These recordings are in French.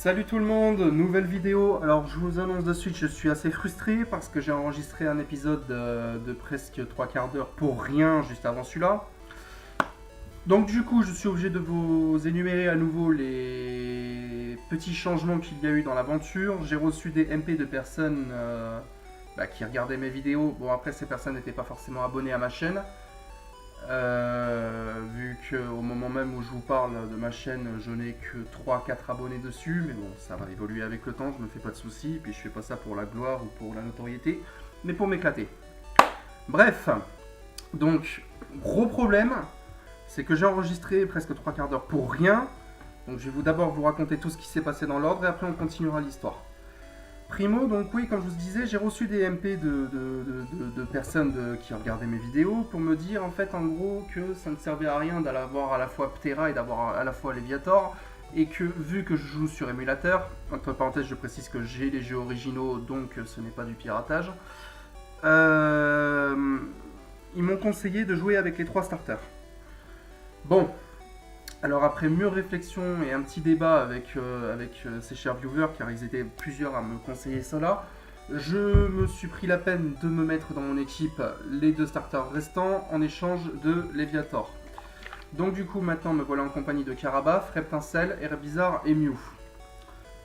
Salut tout le monde, nouvelle vidéo. Alors je vous annonce de suite, je suis assez frustré parce que j'ai enregistré un épisode de presque 3/4 d'heure pour rien juste avant celui-là. Donc du coup je suis obligé de vous énumérer à nouveau les petits changements qu'il y a eu dans l'aventure. J'ai reçu des MP de personnes qui regardaient mes vidéos. Bon après ces personnes n'étaient pas forcément abonnées à ma chaîne. Vu qu'au moment même où je vous parle de ma chaîne, je n'ai que 3-4 abonnés dessus, mais bon, ça va évoluer avec le temps, je me fais pas de soucis, et puis je fais pas ça pour la gloire ou pour la notoriété, mais pour m'éclater. Bref, donc, gros problème, c'est que j'ai enregistré presque 3/4 d'heure pour rien, donc je vais d'abord vous raconter tout ce qui s'est passé dans l'ordre, et après on continuera l'histoire. Primo, donc oui, comme je vous disais, j'ai reçu des MP de personnes qui regardaient mes vidéos pour me dire en fait en gros que ça ne servait à rien d'avoir à la fois Ptera et d'avoir à la fois Leviator et que vu que je joue sur émulateur, entre parenthèses je précise que j'ai les jeux originaux donc ce n'est pas du piratage, ils m'ont conseillé de jouer avec les 3 starters. Bon, alors après mûre réflexion et un petit débat avec ces chers viewers, car ils étaient plusieurs à me conseiller cela, je me suis pris la peine de me mettre dans mon équipe les 2 starters restants en échange de Leviator. Donc du coup maintenant me voilà en compagnie de Karabaf, Reptincelle, Herbizarre et Mew.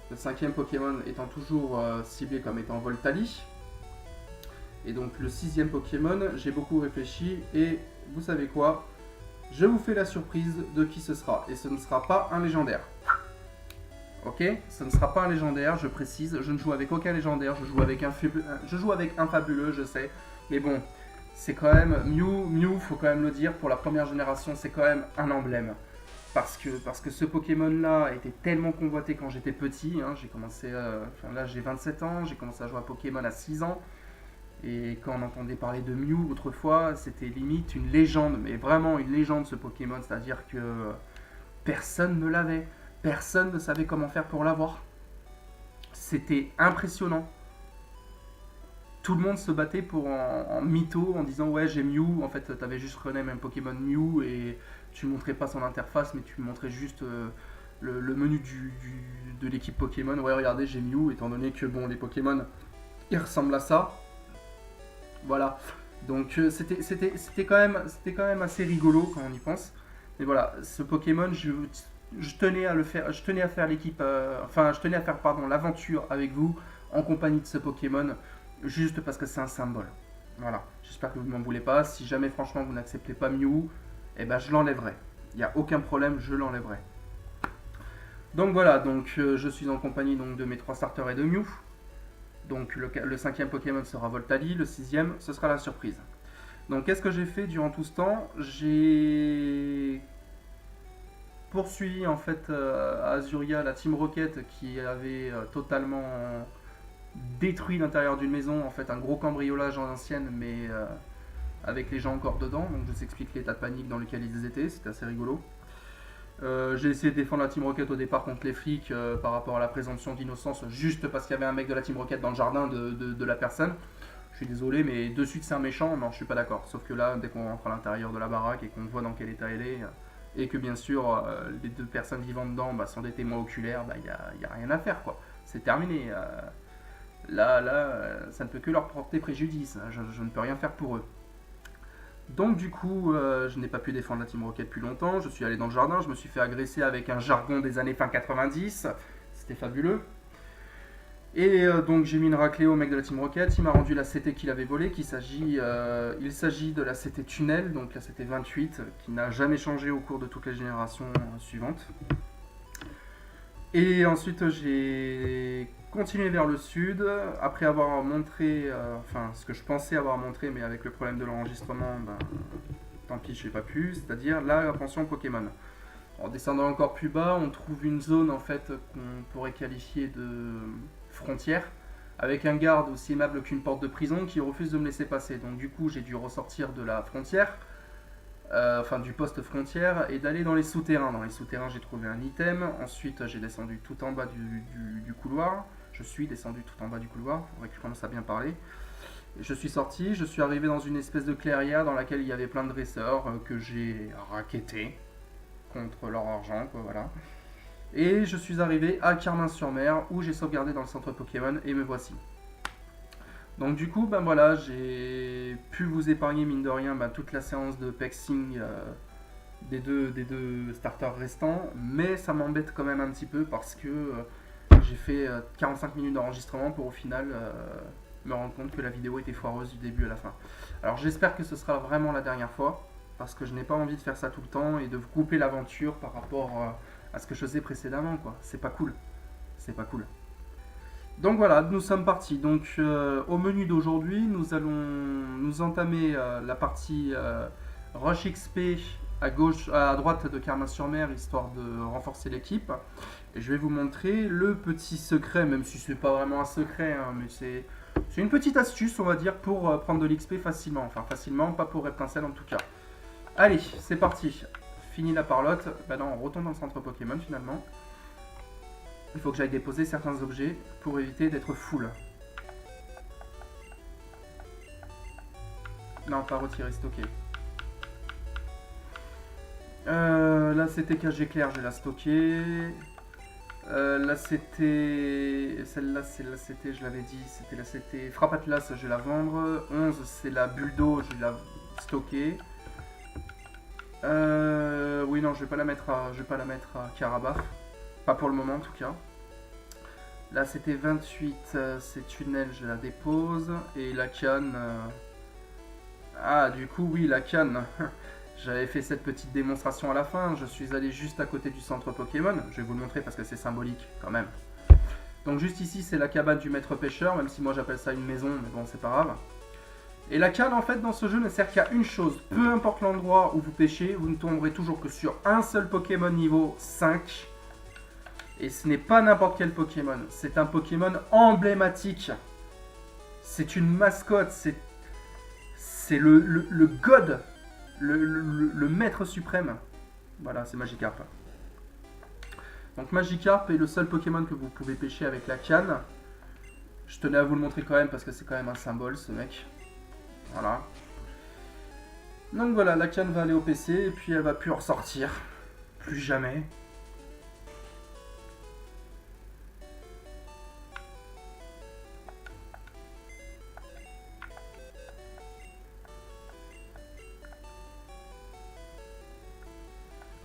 Le 5ème Pokémon étant toujours ciblé comme étant Voltali. Et donc le 6ème Pokémon, j'ai beaucoup réfléchi et vous savez quoi ? Je vous fais la surprise de qui ce sera. Et ce ne sera pas un légendaire. Ok ? Ce ne sera pas un légendaire, je précise. Je ne joue avec aucun légendaire. Je joue avec un fabuleux, je sais. Mais bon, c'est quand même... Mew, faut quand même le dire, pour la première génération, c'est quand même un emblème. Parce que ce Pokémon-là était tellement convoité quand j'étais petit. Hein, j'ai commencé... là, j'ai 27 ans. J'ai commencé à jouer à Pokémon à 6 ans. Et quand on entendait parler de Mew autrefois, c'était limite une légende, mais vraiment une légende ce Pokémon, c'est-à-dire que personne ne l'avait, personne ne savait comment faire pour l'avoir. C'était impressionnant. Tout le monde se battait en mytho en disant ouais j'ai Mew, en fait t'avais juste rename un Pokémon Mew et tu montrais pas son interface mais tu montrais juste le menu de l'équipe Pokémon. Ouais regardez j'ai Mew, étant donné que bon les Pokémon ils ressemblent à ça. Voilà, donc c'était quand même assez rigolo quand on y pense. Mais voilà, ce Pokémon, je tenais à le faire, je tenais à faire l'équipe, je tenais à faire l'aventure avec vous en compagnie de ce Pokémon, juste parce que c'est un symbole. Voilà, j'espère que vous ne m'en voulez pas. Si jamais franchement vous n'acceptez pas Mew, eh ben je l'enlèverai. Il n'y a aucun problème, je l'enlèverai. Donc voilà, je suis en compagnie donc, de mes 3 starters et de Mew. Donc le 5ème Pokémon sera Voltali, le 6ème ce sera la surprise. Donc qu'est-ce que j'ai fait durant tout ce temps ? J'ai poursuivi en fait à Azuria la Team Rocket qui avait totalement détruit l'intérieur d'une maison, en fait un gros cambriolage en ancienne mais avec les gens encore dedans. Donc je vous explique l'état de panique dans lequel ils étaient, c'était assez rigolo. J'ai essayé de défendre la Team Rocket au départ contre les flics par rapport à la présomption d'innocence, juste parce qu'il y avait un mec de la Team Rocket dans le jardin de la personne. Je suis désolé, mais de suite c'est un méchant, non, je suis pas d'accord. Sauf que là, dès qu'on rentre à l'intérieur de la baraque et qu'on voit dans quel état elle est, et que bien sûr les 2 personnes vivant dedans sont des témoins oculaires, y a rien à faire quoi. C'est terminé. Là, ça ne peut que leur porter préjudice. Je ne peux rien faire pour eux. Donc du coup, je n'ai pas pu défendre la Team Rocket plus longtemps, je suis allé dans le jardin, je me suis fait agresser avec un jargon des années fin 90, c'était fabuleux. Et donc j'ai mis une raclée au mec de la Team Rocket, il m'a rendu la CT qu'il avait volée, il s'agit de la CT Tunnel, donc la CT 28, qui n'a jamais changé au cours de toutes les générations suivantes. Et ensuite j'ai continué vers le sud, après avoir montré, ce que je pensais avoir montré, mais avec le problème de l'enregistrement, tant pis, je n'ai pas pu, c'est-à-dire la pension Pokémon. En descendant encore plus bas, on trouve une zone en fait qu'on pourrait qualifier de frontière, avec un garde aussi aimable qu'une porte de prison qui refuse de me laisser passer. Donc du coup, j'ai dû ressortir de la frontière, du poste frontière, et d'aller dans les souterrains. Dans les souterrains, j'ai trouvé un item. Ensuite, j'ai descendu tout en bas du couloir. Je suis descendu tout en bas du couloir, il faudrait que je commence à bien parler. Je suis sorti, je suis arrivé dans une espèce de clairière dans laquelle il y avait plein de dresseurs que j'ai rackettés contre leur argent, quoi, voilà. Et je suis arrivé à Carmin-sur-Mer où j'ai sauvegardé dans le centre Pokémon et me voici. Donc du coup, ben voilà, j'ai pu vous épargner mine de rien toute la séance de Pexing des deux starters restants, mais ça m'embête quand même un petit peu parce que j'ai fait 45 minutes d'enregistrement pour au final me rendre compte que la vidéo était foireuse du début à la fin. Alors j'espère que ce sera vraiment la dernière fois, parce que je n'ai pas envie de faire ça tout le temps et de vous couper l'aventure par rapport à ce que je faisais précédemment, quoi. C'est pas cool. C'est pas cool. Donc voilà, nous sommes partis. Donc au menu d'aujourd'hui, nous allons nous entamer la partie Rush XP à gauche, à droite de Carmin-sur-Mer, histoire de renforcer l'équipe. Et je vais vous montrer le petit secret, même si c'est pas vraiment un secret, hein, mais c'est une petite astuce, on va dire, pour prendre de l'XP facilement. Enfin facilement, pas pour Reptincelle en tout cas. Allez, c'est parti. Fini la parlotte. Bah non, on retourne dans le centre Pokémon finalement. Il faut que j'aille déposer certains objets pour éviter d'être full. Non, pas retirer, stocker. Là c'était KG clair, je vais la stocker. Là c'était... Celle-là c'était, je l'avais dit, c'était Frappe Atlas, je vais la vendre. 11 c'est la bulle d'eau, je vais la stocker. Oui non, je vais pas la mettre à Carabaf. Pas pour le moment en tout cas. Là c'était 28, c'est tunnel, je la dépose. Et la canne... Ah du coup oui, la canne. J'avais fait cette petite démonstration à la fin. Je suis allé juste à côté du centre Pokémon. Je vais vous le montrer parce que c'est symbolique quand même. Donc juste ici c'est la cabane du maître pêcheur. Même si moi j'appelle ça une maison, mais bon c'est pas grave. Et la canne en fait dans ce jeu ne sert qu'à une chose. Peu importe l'endroit où vous pêchez, vous ne tomberez toujours que sur un seul Pokémon niveau 5. Et ce n'est pas n'importe quel Pokémon, c'est un Pokémon emblématique. C'est une mascotte, c'est le god, le maître suprême. Voilà, c'est Magikarp. Donc Magikarp est le seul Pokémon que vous pouvez pêcher avec la canne. Je tenais à vous le montrer quand même parce que c'est quand même un symbole ce mec. Voilà. Donc voilà, la canne va aller au PC et puis elle va plus en ressortir. Plus jamais.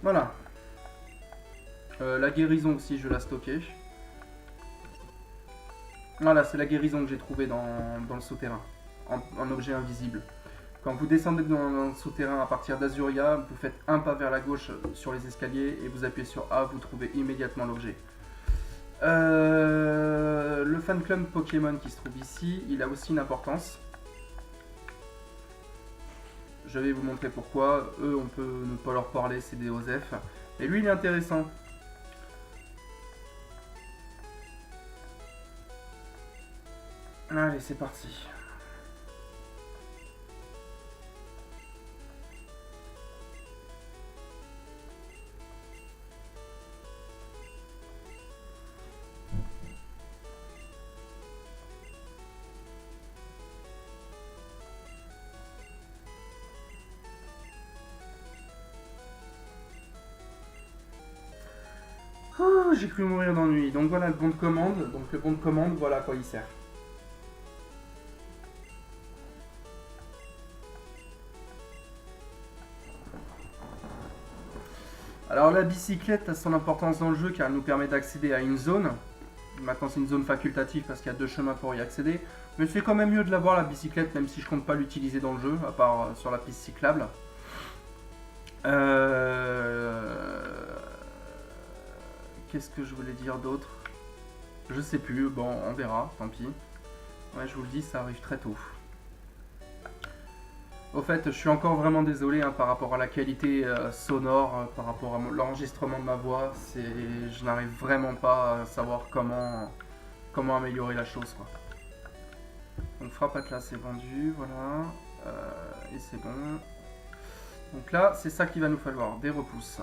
Voilà. La guérison aussi, je vais la stocker. Voilà, c'est la guérison que j'ai trouvée dans le souterrain, en objet invisible. Quand vous descendez dans le souterrain à partir d'Azuria, vous faites un pas vers la gauche sur les escaliers et vous appuyez sur A, vous trouvez immédiatement l'objet. Le fan club Pokémon qui se trouve ici, il a aussi une importance. Je vais vous montrer pourquoi. Eux, on peut ne pas leur parler, c'est des OSEF. Et lui, il est intéressant. Allez, c'est parti. Oh, j'ai cru mourir d'ennui. Donc voilà le bon de commande. Donc le bon de commande, voilà à quoi il sert. Alors la bicyclette a son importance dans le jeu car elle nous permet d'accéder à une zone. Maintenant c'est une zone facultative parce qu'il y a 2 chemins pour y accéder. Mais c'est quand même mieux de l'avoir la bicyclette même si je compte pas l'utiliser dans le jeu, à part sur la piste cyclable. Qu'est-ce que je voulais dire d'autre? Je sais plus, bon on verra, tant pis. Ouais je vous le dis, ça arrive très tôt. Au fait, je suis encore vraiment désolé hein, par rapport à la qualité sonore, par rapport à l'enregistrement de ma voix. Je n'arrive vraiment pas à savoir comment améliorer la chose, quoi. Donc Frappe Atlas est vendu, voilà. Et c'est bon. Donc là, c'est ça qu'il va nous falloir, des repousses.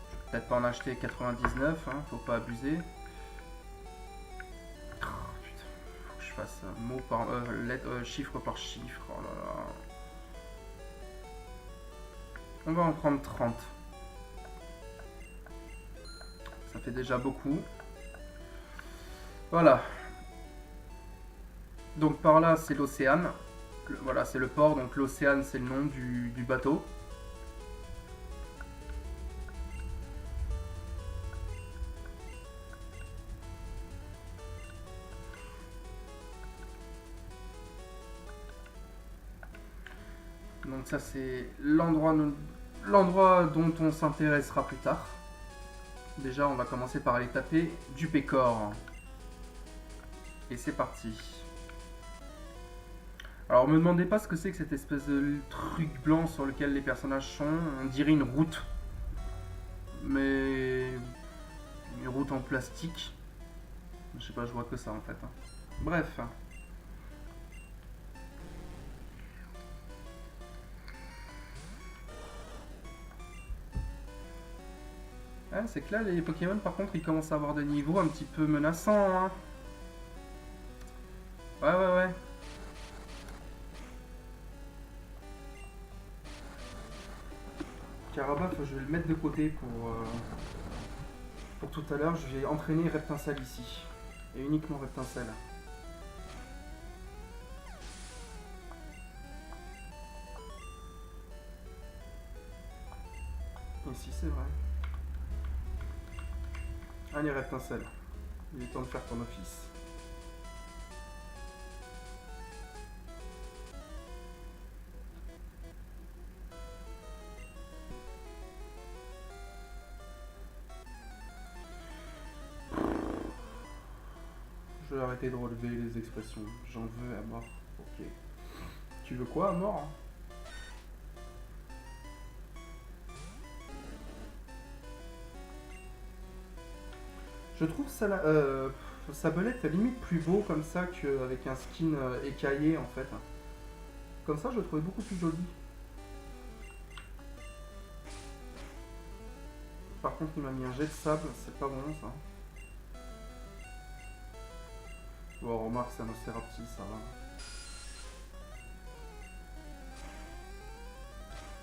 Je vais peut-être pas en acheter 99, hein, faut pas abuser. Fasse mot par chiffre par chiffre. Oh là là. On va en prendre 30. fait déjà beaucoup. Voilà. Donc par là, c'est l'océan. Voilà, c'est le port, donc l'océan, c'est le nom du bateau. Donc ça, c'est l'endroit dont on s'intéressera plus tard. Déjà, on va commencer par aller taper du pécor. Et c'est parti. Alors, me demandez pas ce que c'est que cette espèce de truc blanc sur lequel les personnages sont. On dirait une route. Mais... une route en plastique. Je sais pas, je vois que ça en fait. Bref. Ah, c'est que là, les Pokémon, par contre, ils commencent à avoir des niveaux un petit peu menaçants. Hein. Ouais. Carabaf, je vais le mettre de côté pour tout à l'heure. Je vais entraîner Reptincelle ici. Et uniquement Reptincelle. Ici, c'est vrai. Allez, Reptincelle. Il est temps de faire ton office. Je vais arrêter de relever les expressions. J'en veux à mort. Ok. Tu veux quoi à mort? Je trouve ça Sabolette limite plus beau comme ça qu'avec un skin écaillé en fait. Comme ça, je le trouvais beaucoup plus joli. Par contre, il m'a mis un jet de sable, c'est pas bon ça. Bon, remarque, c'est un Océraptis, ça va.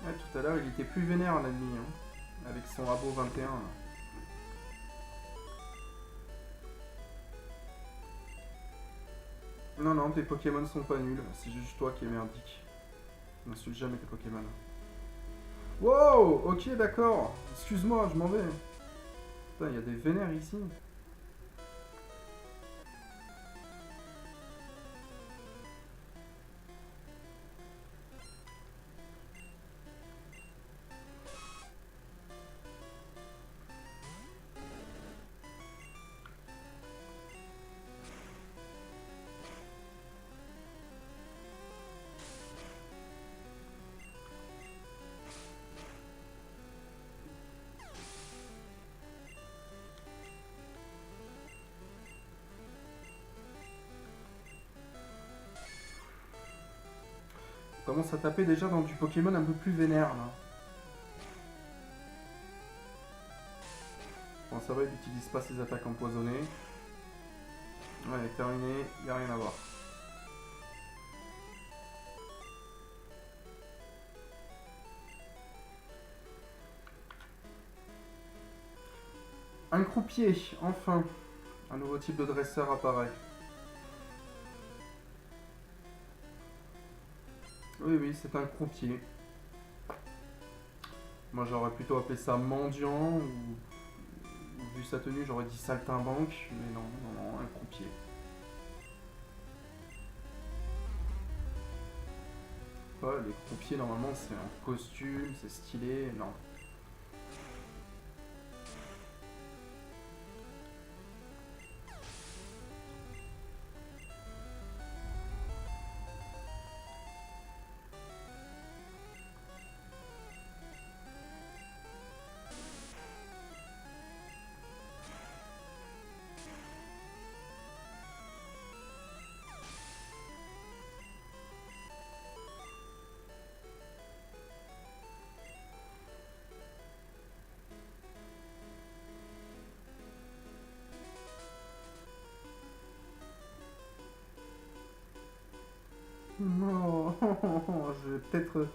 Ouais, tout à l'heure, il était plus vénère l'ennemi, hein, avec son Rabo 21. Là. Non, tes Pokémon sont pas nuls, c'est juste toi qui es merdique. N'insulte jamais tes Pokémon. Wow, ok, d'accord. Excuse-moi, je m'en vais. Putain, il y a des vénères ici. On commence à taper déjà dans du Pokémon un peu plus vénère là. Bon, ça va, il n'utilise pas ses attaques empoisonnées. Ouais, terminé, il n'y a rien à voir. Un croupier, enfin. Un nouveau type de dresseur apparaît. Oui, c'est un croupier. Moi j'aurais plutôt appelé ça mendiant ou vu sa tenue j'aurais dit saltimbanque, mais non, un croupier. Ouais, les croupiers normalement c'est un costume, c'est stylé, non. Non, je vais peut-être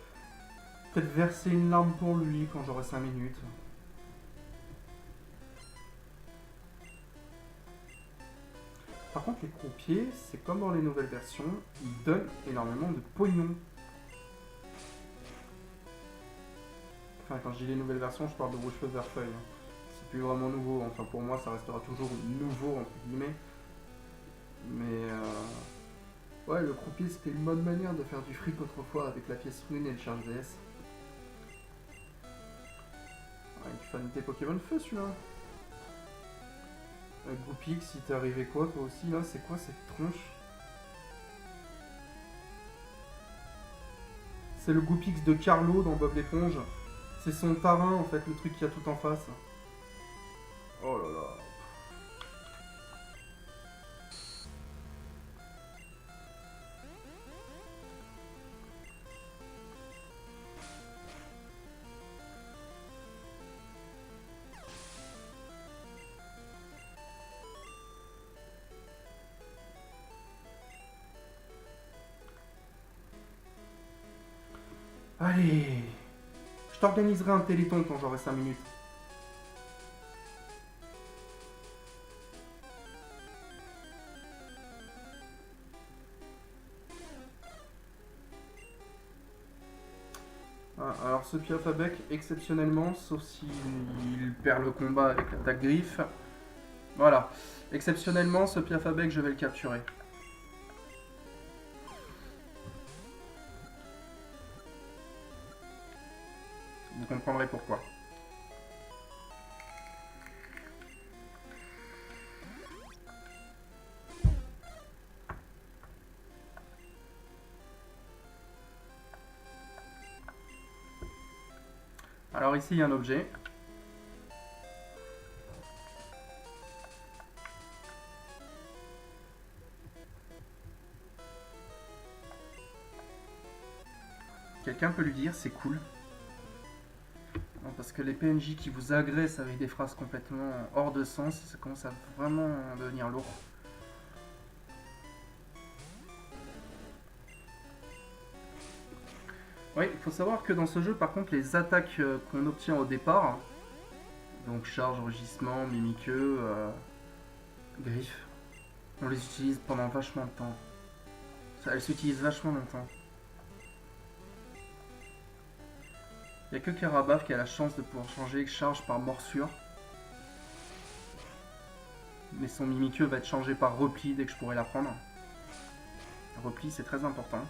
verser une larme pour lui quand j'aurai 5 minutes. Par contre, les croupiers, c'est comme dans les nouvelles versions, ils donnent énormément de pognon. Enfin, quand je dis les nouvelles versions, je parle de Rouge-Feu Vert-Feuille. Hein. C'est plus vraiment nouveau. Enfin, pour moi, ça restera toujours nouveau, entre guillemets. Mais ouais, le croupier, c'était une bonne manière de faire du fric autrefois avec la pièce rune et le charge VS. Ouais, tu fais tes Pokémon Feu, celui-là. Goupix, il t'est arrivé quoi, toi aussi, là? C'est quoi cette tronche? C'est le Goupix de Carlo dans Bob l'éponge. C'est son tarin, en fait, le truc qu'il y a tout en face. Oh là là. Allez. Je t'organiserai un téléthon quand j'aurai 5 minutes. Ah, alors ce Piafabec, exceptionnellement, sauf s'il perd le combat avec l'attaque griffe. Voilà. Exceptionnellement, ce Piafabec, je vais le capturer. Vous comprendrez pourquoi. Alors ici, il y a un objet. Quelqu'un peut lui dire, c'est cool. Non, parce que les PNJ qui vous agressent avec des phrases complètement hors de sens, ça commence à vraiment devenir lourd. Oui, il faut savoir que dans ce jeu, par contre, les attaques qu'on obtient au départ, donc charge, rugissement, mimiqueux, griffe, on les utilise pendant vachement de temps. Elles s'utilisent vachement longtemps. Il n'y a que Karabaf qui a la chance de pouvoir changer charge par morsure. Mais son mimiqueux va être changé par repli dès que je pourrai la prendre. Repli, c'est très important.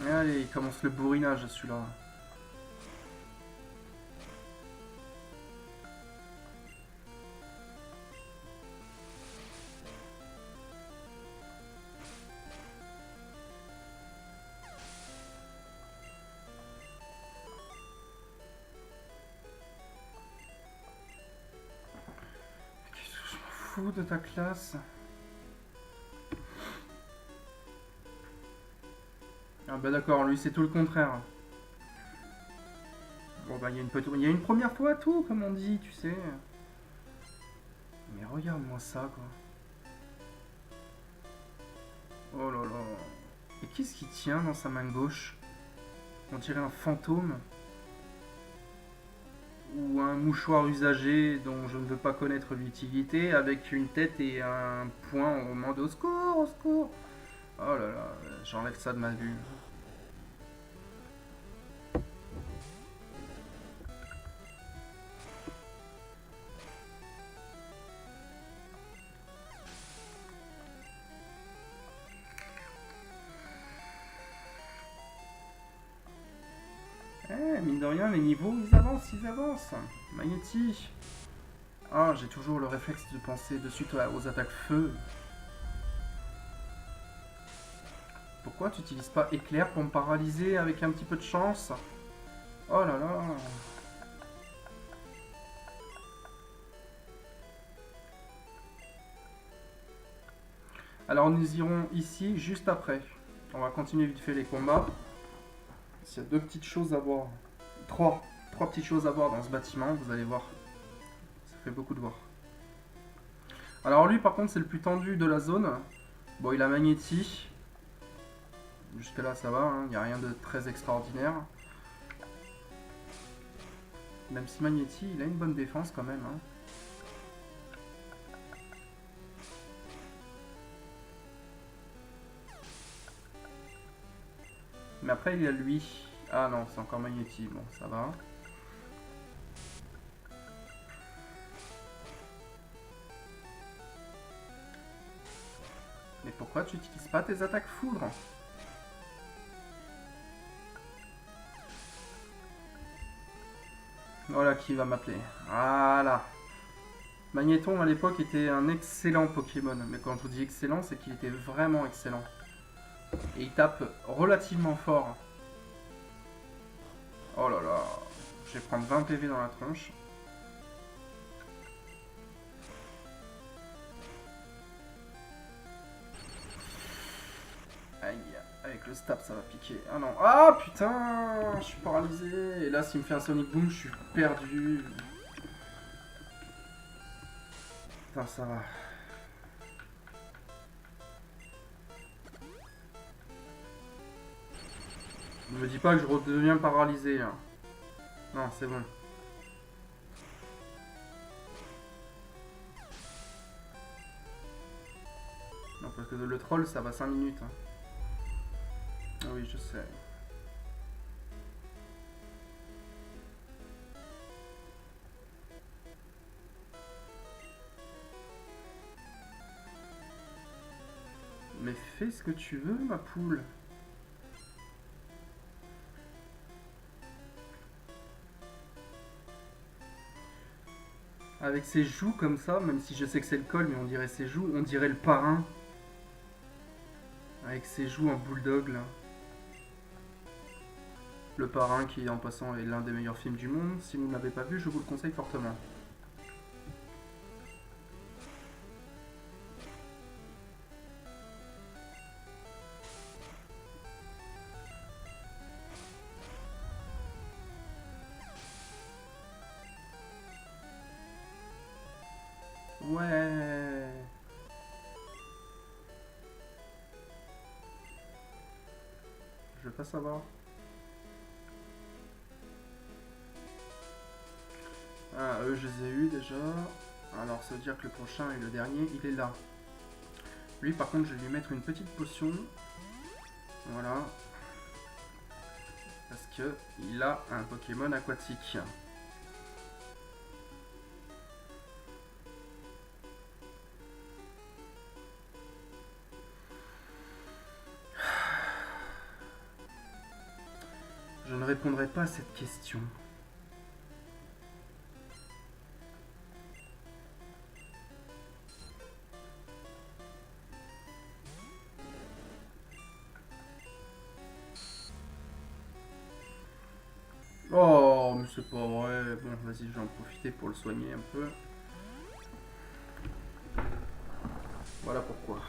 Allez, il commence le bourrinage celui-là. Qu'est-ce que je m'en fous de ta classe? Ah bah d'accord, lui c'est tout le contraire. Bon bah il y a une première fois à tout, comme on dit, tu sais. Mais regarde-moi ça, quoi. Oh là là. Et qu'est-ce qu'il tient dans sa main gauche? On dirait un fantôme. Ou un mouchoir usagé dont je ne veux pas connaître l'utilité, avec une tête et un poing au moment de au secours, au secours. Oh là là, j'enlève ça de ma vue. Eh, mine de rien, les niveaux, ils avancent, ils avancent. Magnéti. Ah, j'ai toujours le réflexe de penser de suite aux attaques feu. Pourquoi tu n'utilises pas éclair pour me paralyser avec un petit peu de chance? Oh là là. Alors nous irons ici juste après. On va continuer vite fait les combats. S'il y a deux petites choses à voir. Trois petites choses à voir dans ce bâtiment, vous allez voir. Ça fait beaucoup de voir. Alors lui par contre c'est le plus tendu de la zone. Bon il a Magnéti. Jusque là ça va, il n'y a rien de très extraordinaire. Même si Magnéti, il a une bonne défense quand même. Hein. Mais après il y a lui. Ah non, c'est encore Magnéti, bon ça va. Mais pourquoi tu n'utilises pas tes attaques foudre? Voilà qui va m'appeler. Voilà. Magnéton à l'époque était un excellent Pokémon. Mais quand je vous dis excellent, c'est qu'il était vraiment excellent. Et il tape relativement fort. Oh là là. Je vais prendre 20 PV dans la tronche. Aïe, avec le stab ça va piquer. Ah non, ah putain, je suis paralysé. Et là s'il me fait un Sonic Boom, je suis perdu. Putain, ça va. Ne me dis pas que je redeviens paralysé là. Non, c'est bon. Non, parce que le troll ça va 5 minutes. Hein. Ah oui, je sais. Mais fais ce que tu veux, ma poule. Avec ses joues comme ça, même si je sais que c'est le col, mais on dirait ses joues, on dirait le parrain. Avec ses joues en bulldog là. Le parrain qui en passant est l'un des meilleurs films du monde. Si vous ne l'avez pas vu, je vous le conseille fortement. Ouais. Je veux pas savoir. Ah, eux, je les ai eus déjà. Alors, ça veut dire que le prochain et le dernier, il est là. Lui, par contre, je vais lui mettre une petite potion. Voilà. Parce que il a un Pokémon aquatique. Je ne répondrai pas à cette question. Oh, mais c'est pas vrai. Bon, vas-y, je vais en profiter pour le soigner un peu. Voilà pourquoi.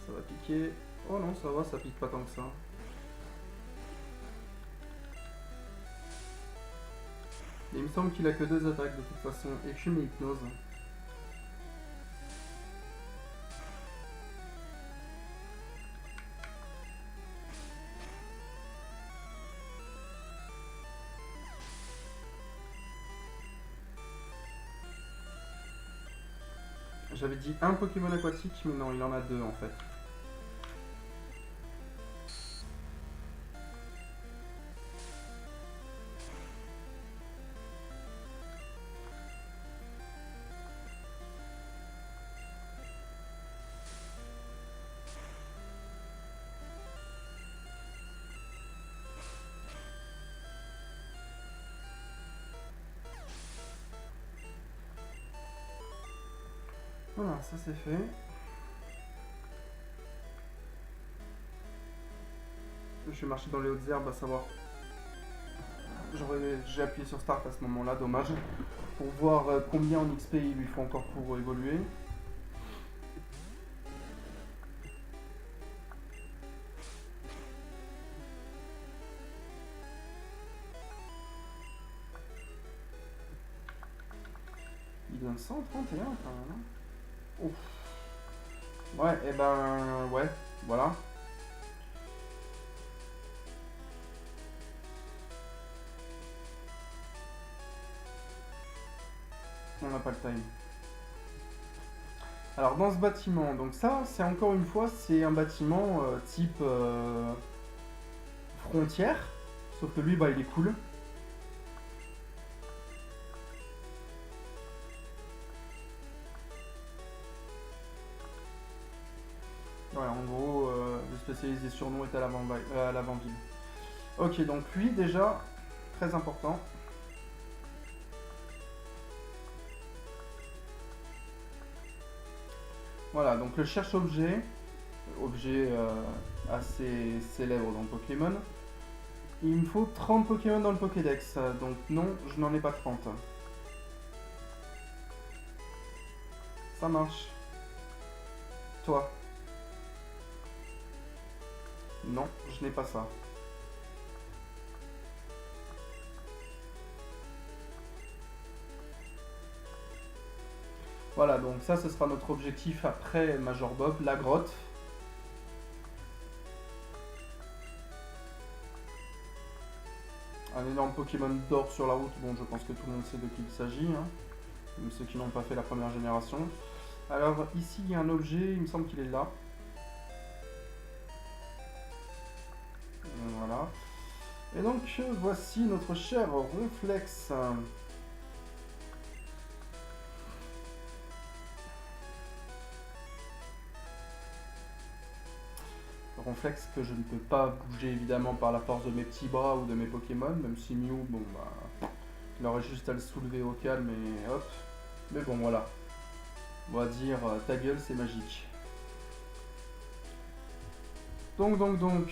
Ça va piquer. Oh non, ça va, ça pique pas tant que ça. Il me semble qu'il a que 2 attaques de toute façon. Écume et hypnose. J'avais dit un Pokémon aquatique, mais non, il en a 2 en fait. Voilà, ça c'est fait. Je vais marcher dans les hautes herbes à savoir. J'ai appuyé sur Start à ce moment-là, dommage. Pour voir combien en XP il lui faut encore pour évoluer. Il donne 131 quand même. Hein. Ouf. Ouais, et ben ouais, voilà. n'a pas le time. Alors dans ce bâtiment, donc ça c'est encore une fois c'est un bâtiment type frontière, sauf que lui bah il est cool. Ouais, en gros le spécialiste des surnoms est à l'avant-ville. Ok, donc lui déjà très important. Voilà, donc le cherche-objet, objet assez célèbre dans Pokémon. Il me faut 30 Pokémon dans le Pokédex, donc non, je n'en ai pas 30. Ça marche. Toi. Non, je n'ai pas ça. Voilà, donc ça, ce sera notre objectif après Major Bob, la grotte. Un énorme Pokémon d'or sur la route, bon je pense que tout le monde sait de qui il s'agit, hein, même ceux qui n'ont pas fait la première génération. Alors ici il y a un objet, il me semble qu'il est là. Voilà. Et donc voici notre cher Ronflex. Ronflex que je ne peux pas bouger évidemment par la force de mes petits bras ou de mes Pokémon, même si Mew, bon bah, il aurait juste à le soulever au calme et hop. Mais bon voilà, on va dire ta gueule c'est magique. Donc maintenant,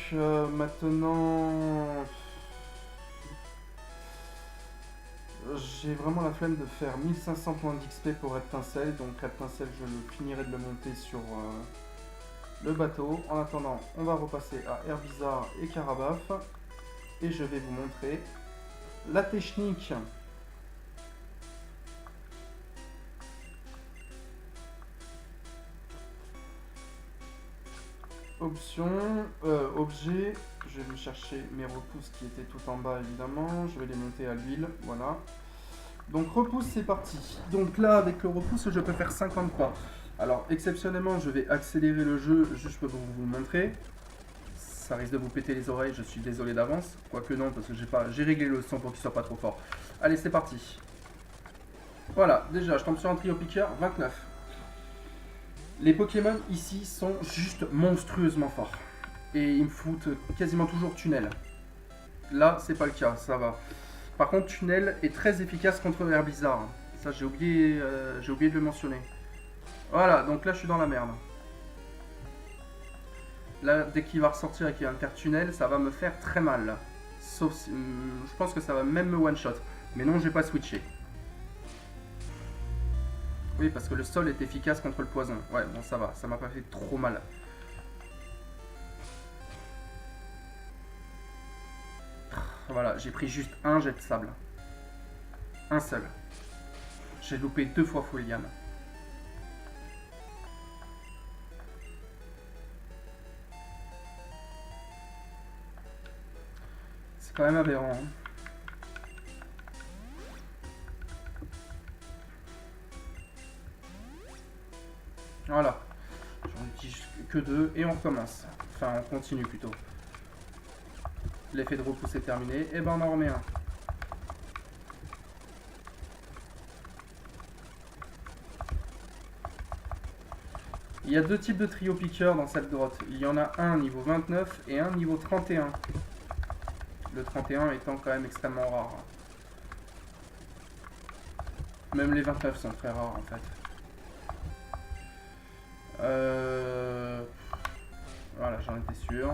j'ai vraiment la flemme de faire 1500 points d'XP pour Reptincelle, donc Reptincelle je finirai de le monter sur le bateau. En attendant, on va repasser à Herbizarre et Carabaf. Et je vais vous montrer la technique. Option, objet. Je vais chercher mes repousses qui étaient tout en bas évidemment. Je vais les monter à l'huile, voilà. Donc repousse, c'est parti. Donc là, avec le repousse, je peux faire 50 pas. Alors, exceptionnellement, je vais accélérer le jeu juste pour vous montrer. Ça risque de vous péter les oreilles, je suis désolé d'avance. Quoique non, parce que j'ai réglé le son pour qu'il soit pas trop fort. Allez, c'est parti. Voilà, déjà, je tombe sur un trio piqueur, 29. Les Pokémon ici sont juste monstrueusement forts. Et ils me foutent quasiment toujours tunnel. Là, c'est pas le cas, ça va. Par contre, tunnel est très efficace contre Herbizarre. Ça, j'ai oublié de le mentionner. Voilà, donc là, je suis dans la merde. Là, dès qu'il va ressortir et qu'il va me faire tunnel, ça va me faire très mal. Sauf si... je pense que ça va même me one-shot. Mais non, j'ai pas switché. Oui, parce que le sol est efficace contre le poison. Ouais, bon, ça va. Ça m'a pas fait trop mal. Voilà, j'ai pris juste un jet de sable. Un seul. J'ai loupé 2 fois Foliam. C'est quand même aberrant. Hein. Voilà. J'en utilise que 2 et on recommence. Enfin, on continue plutôt. L'effet de repousse est terminé. Et ben on en remet un. Il y a 2 types de trio piqueurs dans cette grotte. Il y en a un niveau 29 et un niveau 31. Le 31 étant quand même extrêmement rare. Même les 29 sont très rares en fait. Voilà, j'en étais sûr.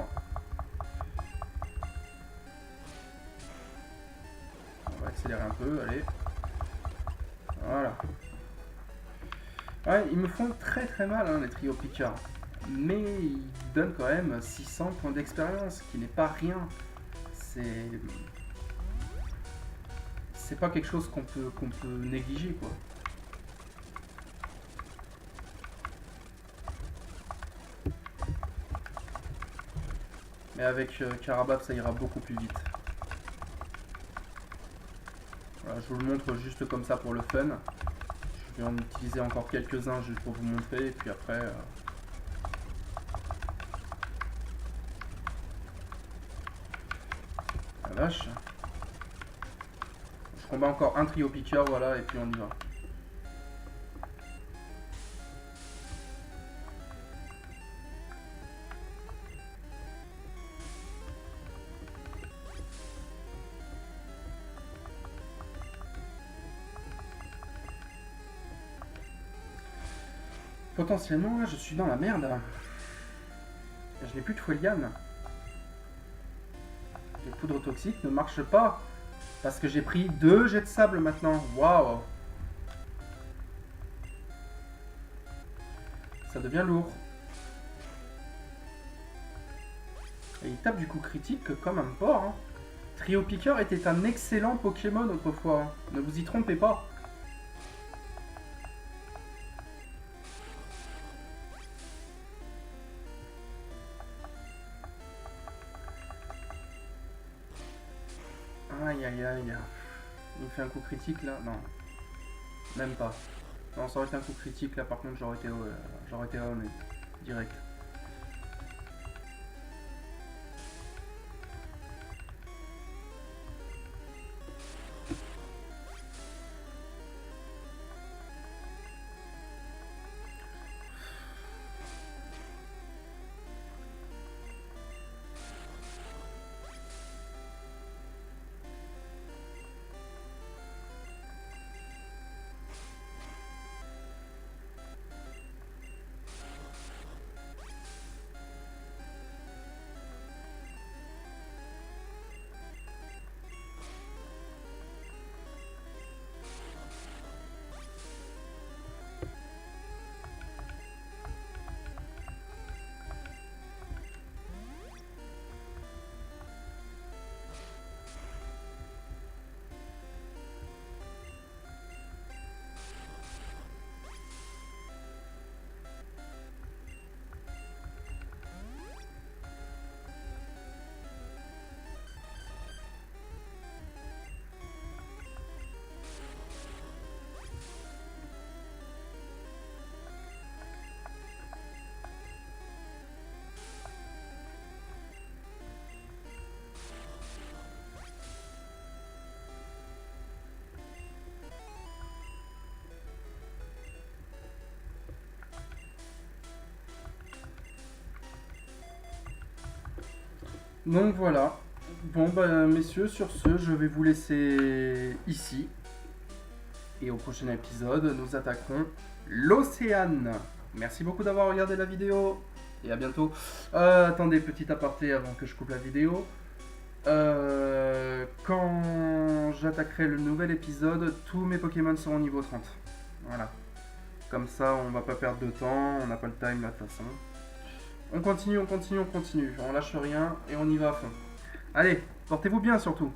On va accélérer un peu, allez. Voilà. Ouais, ils me font très très mal hein, les trio piqueurs. Mais ils donnent quand même 600 points d'expérience, ce qui n'est pas rien. C'est pas quelque chose qu'on peut négliger quoi. Mais avec Carabaf ça ira beaucoup plus vite. Voilà, je vous le montre juste comme ça pour le fun. Je vais en utiliser encore quelques-uns juste pour vous montrer, et puis après... La vache. Je combats encore un trio piqueur, voilà, et puis on y va. Potentiellement, là, je suis dans la merde. Je n'ai plus de Fuelian. Les poudres toxiques ne marchent pas. Parce que j'ai pris 2 jets de sable maintenant. Waouh. Ça devient lourd. Et il tape du coup critique comme un porc. Hein. Trio Piqueur était un excellent Pokémon autrefois. Hein. Ne vous y trompez pas. Aïe aïe aïe. Il me fait un coup critique là. Non. Même pas. Non, ça aurait été un coup critique là, par contre j'aurais été honnête. Direct. Donc voilà. Bon bah messieurs, sur ce, je vais vous laisser ici. Et au prochain épisode, nous attaquerons l'océan. Merci beaucoup d'avoir regardé la vidéo. Et à bientôt. Attendez, petit aparté avant que je coupe la vidéo. Quand j'attaquerai le nouvel épisode, tous mes Pokémon seront au niveau 30. Voilà. Comme ça, on va pas perdre de temps, on n'a pas le time là de toute façon. On continue, on continue, on continue. On lâche rien et on y va à fond. Allez, portez-vous bien surtout.